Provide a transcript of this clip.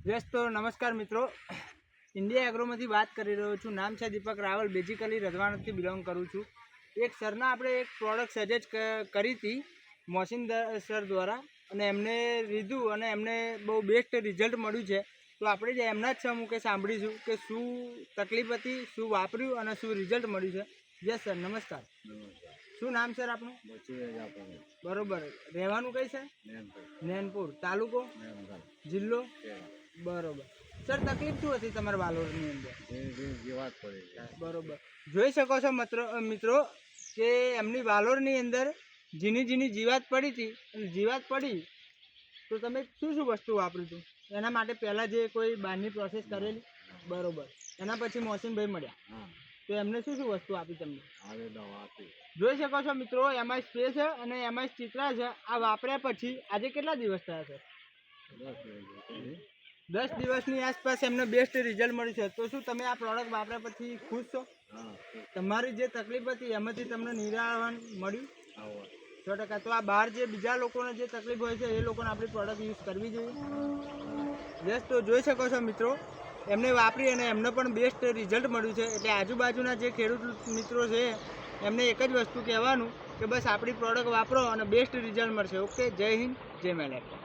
વ્યસ્ત તો નમસ્કાર મિત્રો, ઇન્ડિયા એગ્રોમાંથી વાત કરી રહ્યો છું. નામ છે દીપક રાવલ. બેઝિકલી રજવાડથી બિલોંગ કરું છું. એક સરના આપણે એક પ્રોડક્ટ સજેસ્ટ કરી હતી મોહસિન સર દ્વારા, અને એમને લીધું અને એમને બહુ બેસ્ટ રિઝલ્ટ મળ્યું છે. તો આપણે જે એમના જ છે મુકે સાંભળીશું કે શું તકલીફ હતી, શું વાપર્યું અને શું રિઝલ્ટ મળ્યું છે. યસ સર, નમસ્કાર. શું નામ સર આપનું? બરોબર. રહેવાનું કઈ છે? નૈનપુર. તાલુકો? જિલ્લો? બરોબર. સર, તકલીફ શું હતી તમારા વાલોરની અંદર? બરોબર. જોઈ શકો છો મિત્રો કે એમની વાલોરની અંદર ઝીણી ઝીણી જીવાત પડી હતી. અને જીવાત પડી તો તમે શું વસ્તુ વાપર્યું હતું એના માટે? પહેલાં જે કોઈ બહારની પ્રોસેસ કરેલી? બરોબર. એના પછી મોહસિનભાઈ મળ્યા તો એમને શું વસ્તુ આપી તમને? જોઈ શકો છો મિત્રો, એમાં સ્પ્રે છે અને એમાં ચિત્રા છે. આ વાપર્યા પછી આજે કેટલા દિવસ થયા છે? 10 દિવસની આસપાસ એમને બેસ્ટ રિઝલ્ટ મળ્યું છે. તો શું તમે આ પ્રોડક્ટ વાપર્યા પછી ખુશ છો? તમારી જે તકલીફ હતી એમાંથી તમને નિરાકરણ મળ્યું? 100%. તો આ બહાર જે બીજા લોકોને જે તકલીફ હોય છે એ લોકોને આપણી પ્રોડક્ટ યુઝ કરવી જોઈએ. યસ, તો જોઈ શકો છો મિત્રો, એમને વાપરી અને એમને પણ બેસ્ટ રિઝલ્ટ મળ્યું છે. એટલે આજુબાજુના જે ખેડૂત મિત્રો છે એમને એક જ વસ્તુ કહેવાનું કે બસ આપણી પ્રોડક્ટ વાપરો અને બેસ્ટ રિઝલ્ટ મળશે. ઓકે, જય હિન્દ, જય મહારાષ્ટ્ર.